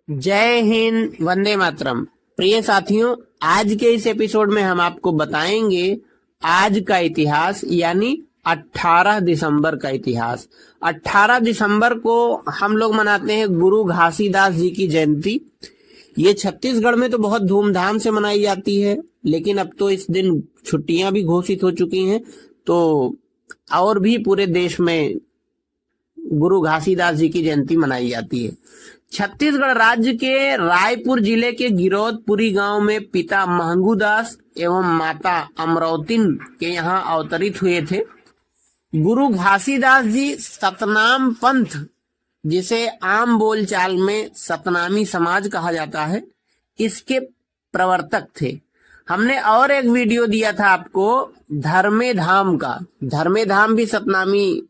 जय हिंद, वंदे मातरम। प्रिय साथियों, आज के इस एपिसोड में हम आपको बताएंगे आज का इतिहास, यानी 18 दिसंबर का इतिहास। 18 दिसंबर को हम लोग मनाते हैं गुरु घासीदास जी की जयंती। ये छत्तीसगढ़ में तो बहुत धूमधाम से मनाई जाती है, लेकिन अब तो इस दिन छुट्टियां भी घोषित हो चुकी हैं, तो और भी पूरे देश में गुरु घासीदास जी की जयंती मनाई जाती है। छत्तीसगढ़ राज्य के रायपुर जिले के गिरौदपुरी गांव में पिता महंगूदास एवं माता अमरौतिन के यहाँ अवतरित हुए थे। गुरु घासीदास जी सतनाम पंथ, जिसे आम बोलचाल में सतनामी समाज कहा जाता है, इसके प्रवर्तक थे। हमने और एक वीडियो दिया था आपको धर्मे धाम का। धर्मे धाम भी सतनामी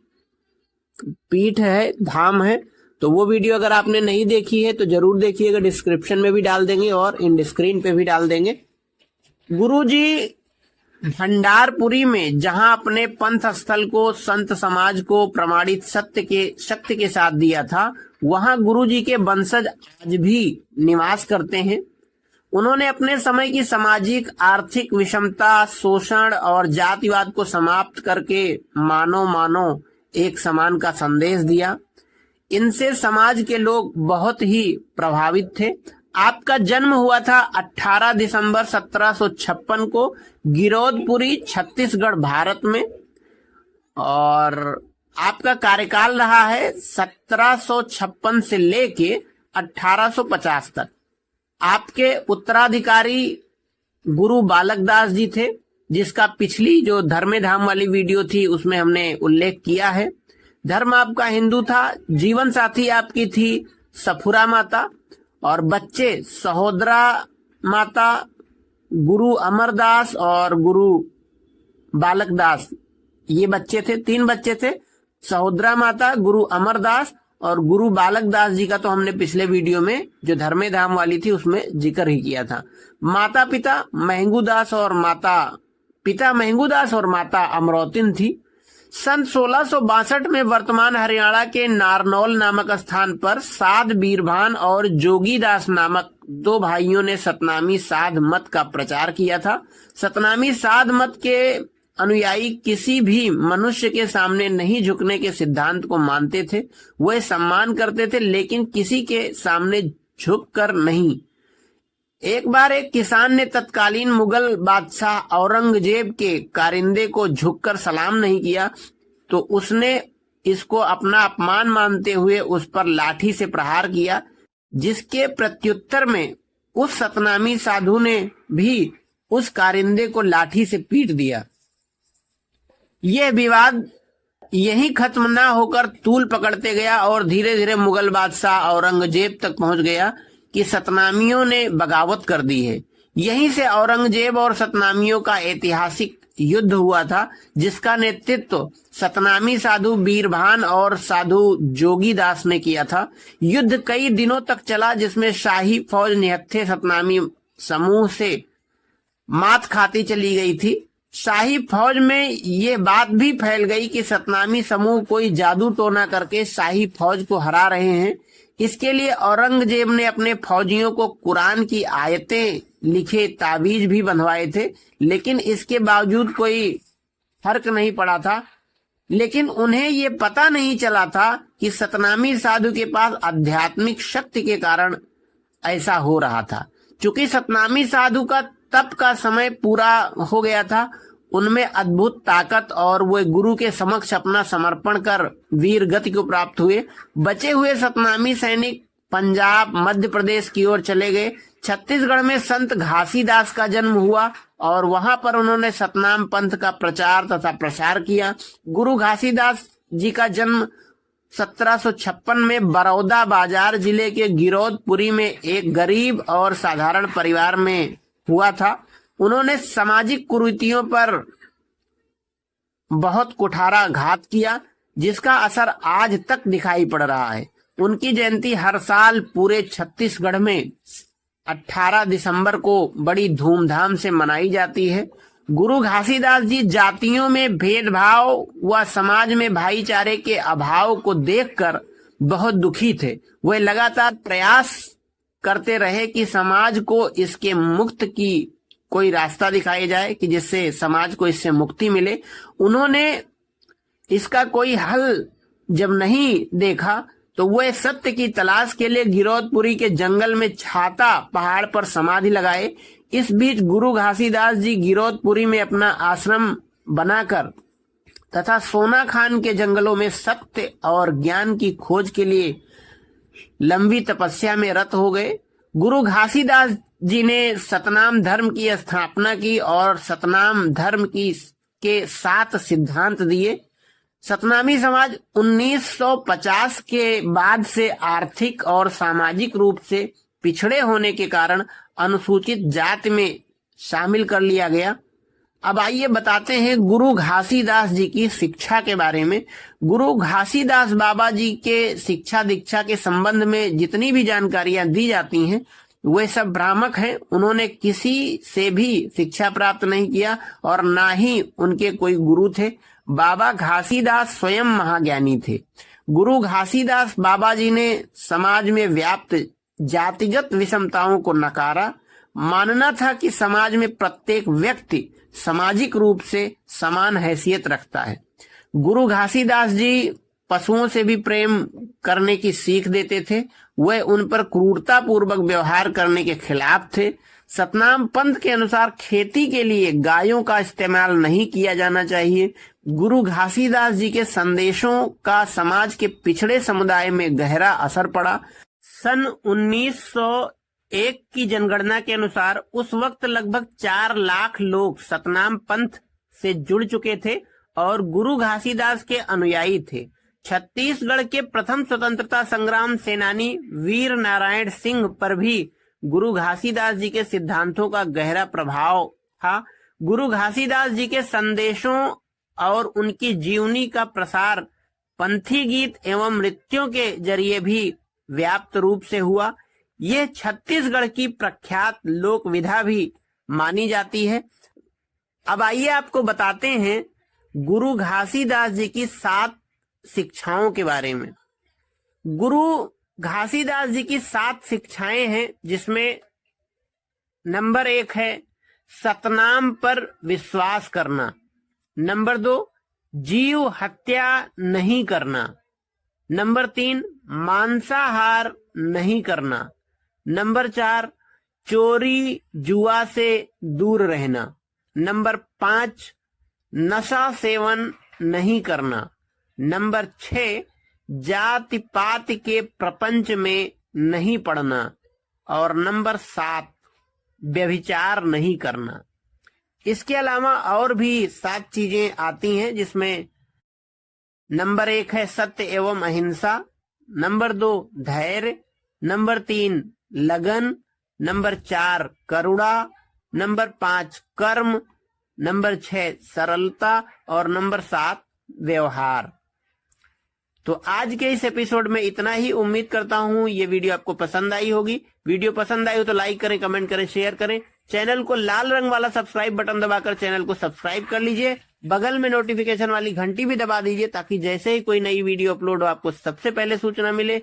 पीठ है, धाम है, तो वो वीडियो अगर आपने नहीं देखी है तो जरूर देखिएगा। डिस्क्रिप्शन में भी डाल देंगे और इन स्क्रीन पे भी डाल देंगे। गुरुजी भंडारपुरी में जहां अपने पंथ स्थल को, संत समाज को प्रमाणित सत्य के साथ दिया था, वहां गुरुजी के वंशज आज भी निवास करते हैं। उन्होंने अपने समय की सामाजिक आर्थिक विषमता, शोषण और जातिवाद को समाप्त करके मानो एक समान का संदेश दिया। इनसे समाज के लोग बहुत ही प्रभावित थे। आपका जन्म हुआ था 18 दिसंबर 1756 को गिरौदपुरी, छत्तीसगढ़, भारत में, और आपका कार्यकाल रहा है 1756 से लेके 1850 तक। आपके उत्तराधिकारी गुरु बालकदास जी थे, जिसका पिछली जो धर्मे धाम वाली वीडियो थी उसमें हमने उल्लेख किया है। धर्म आपका हिंदू था। जीवन साथी आपकी थी सफुरा माता, और बच्चे सहोदरा माता, गुरु अमरदास और गुरु बालकदास, ये बच्चे थे। 3 बच्चे थे, सहोदरा माता, गुरु अमरदास और गुरु बालकदास जी का तो हमने पिछले वीडियो में जो धर्मे धाम वाली थी उसमें जिक्र ही किया था। माता पिता महंगूदास और माता अमरौतिन थी। सन 1662 में वर्तमान हरियाणा के नारनौल नामक स्थान पर साध बीरभान और जोगीदास नामक 2 भाइयों ने सतनामी साध मत का प्रचार किया था। सतनामी साध मत के अनुयायी किसी भी मनुष्य के सामने नहीं झुकने के सिद्धांत को मानते थे। वे सम्मान करते थे, लेकिन किसी के सामने झुककर नहीं। एक बार एक किसान ने तत्कालीन मुगल बादशाह औरंगजेब के कारिंदे को झुककर सलाम नहीं किया, तो उसने इसको अपना अपमान मानते हुए उस पर लाठी से प्रहार किया, जिसके प्रत्युत्तर में उस सतनामी साधु ने भी उस कारिंदे को लाठी से पीट दिया। यह विवाद यही खत्म ना होकर तूल पकड़ते गया और धीरे धीरे मुगल बादशाह औरंगजेब तक पहुंच गया कि सतनामियों ने बगावत कर दी है। यहीं से औरंगजेब और सतनामियों का ऐतिहासिक युद्ध हुआ था, जिसका नेतृत्व सतनामी साधु बीरभान और साधु जोगीदास ने किया था। युद्ध कई दिनों तक चला, जिसमें शाही फौज निहत्थे सतनामी समूह से मात खाती चली गई थी। शाही फौज में ये बात भी फैल गई कि सतनामी समूह कोई जादू टोना करके शाही फौज को हरा रहे हैं। इसके लिए औरंगजेब ने अपने फौजियों को कुरान की आयतें लिखे ताबीज भी बंधवाए थे, लेकिन इसके बावजूद कोई फर्क नहीं पड़ा था। लेकिन उन्हें ये पता नहीं चला था कि सतनामी साधु के पास आध्यात्मिक शक्ति के कारण ऐसा हो रहा था। चूंकि सतनामी साधु का तप का समय पूरा हो गया था, उनमें अद्भुत ताकत, और वे गुरु के समक्ष अपना समर्पण कर वीर गति को प्राप्त हुए। बचे हुए सतनामी सैनिक पंजाब, मध्य प्रदेश की ओर चले गए। छत्तीसगढ़ में संत घासीदास का जन्म हुआ और वहां पर उन्होंने सतनाम पंथ का प्रचार तथा प्रसार किया। गुरु घासीदास जी का जन्म 1756 में बरौदा बाजार जिले के गिरौदपुरी में एक गरीब और साधारण परिवार में हुआ था। उन्होंने सामाजिक कुरीतियों पर बहुत कुठारा घात किया, जिसका असर आज तक दिखाई पड़ रहा है। उनकी जयंती हर साल पूरे छत्तीसगढ़ में 18 दिसंबर को बड़ी धूमधाम से मनाई जाती है। गुरु घासीदास जी जातियों में भेदभाव व समाज में भाईचारे के अभाव को देखकर बहुत दुखी थे। वे लगातार प्रयास करते रहे कि समाज को इसके मुक्त की कोई रास्ता दिखाया जाए कि जिससे समाज को इससे मुक्ति मिले। उन्होंने इसका कोई हल जब नहीं देखा तो वह सत्य की तलाश के लिए गिरौदपुरी के जंगल में छाता पहाड़ पर समाधि लगाए। इस बीच गुरु घासीदास जी गिरौदपुरी में अपना आश्रम बनाकर तथा सोना खान के जंगलों में सत्य और ज्ञान की खोज के लिए लंबी तपस्या में रत हो गए। गुरु घासीदास जी ने सतनाम धर्म की स्थापना की और सतनाम धर्म की के 7 सिद्धांत दिए। सतनामी समाज 1950 के बाद से आर्थिक और सामाजिक रूप से पिछड़े होने के कारण अनुसूचित जाति में शामिल कर लिया गया। अब आइए बताते हैं गुरु घासीदास जी की शिक्षा के बारे में। गुरु घासीदास बाबा जी के शिक्षा दीक्षा के संबंध में जितनी भी जानकारियां दी जाती हैं वे सब भ्रामक हैं। उन्होंने किसी से भी शिक्षा प्राप्त नहीं किया और ना ही उनके कोई गुरु थे। बाबा घासीदास स्वयं महाज्ञानी थे। गुरु घासीदास बाबा जी ने समाज में व्याप्त जातिगत विषमताओं को नकारा। मानना था कि समाज में प्रत्येक व्यक्ति सामाजिक रूप से समान हैसियत रखता है। गुरु घासीदास जी पशुओं से भी प्रेम करने की सीख देते थे। वह उन पर क्रूरता पूर्वक व्यवहार करने के खिलाफ थे। सतनाम पंथ के अनुसार खेती के लिए गायों का इस्तेमाल नहीं किया जाना चाहिए। गुरु घासीदास जी के संदेशों का समाज के पिछड़े समुदाय में गहरा असर पड़ा। सन 1901 की जनगणना के अनुसार उस वक्त लगभग 4 लाख लोग सतनाम पंथ से जुड़ चुके थे और गुरु घासीदास के अनुयायी थे। छत्तीसगढ़ के प्रथम स्वतंत्रता संग्राम सेनानी वीर नारायण सिंह पर भी गुरु घासीदास जी के सिद्धांतों का गहरा प्रभाव था। गुरु घासीदास जी के संदेशों और उनकी जीवनी का प्रसार पंथी गीत एवं नृत्यों के जरिए भी व्याप्त रूप से हुआ। यह छत्तीसगढ़ की प्रख्यात लोक विधा भी मानी जाती है। अब आइए आपको बताते हैं गुरु घासीदास जी की 7 शिक्षाओं के बारे में। गुरु घासीदास जी की 7 शिक्षाएं हैं जिसमें नंबर 1 है सतनाम पर विश्वास करना। नंबर 2 जीव हत्या नहीं करना। नंबर 3 मांसाहार नहीं करना। नंबर 4 चोरी जुआ से दूर रहना। नंबर 5 नशा सेवन नहीं करना। नंबर 6 जाति पात के प्रपंच में नहीं पड़ना। और नंबर 7 व्यभिचार नहीं करना। इसके अलावा और भी 7 चीजें आती हैं जिसमें नंबर 1 है सत्य एवं अहिंसा। नंबर 2 धैर्य। नंबर 3 लगन। नंबर 4 करुणा। नंबर 5 कर्म। नंबर 6 सरलता और नंबर 7 व्यवहार। तो आज के इस एपिसोड में इतना ही। उम्मीद करता हूं ये वीडियो आपको पसंद आई होगी। वीडियो पसंद आई हो तो लाइक करें, कमेंट करें, शेयर करें। चैनल को लाल रंग वाला सब्सक्राइब बटन दबाकर चैनल को सब्सक्राइब कर लीजिए। बगल में नोटिफिकेशन वाली घंटी भी दबा दीजिए ताकि जैसे ही कोई नई वीडियो अपलोड हो आपको सबसे पहले सूचना मिले।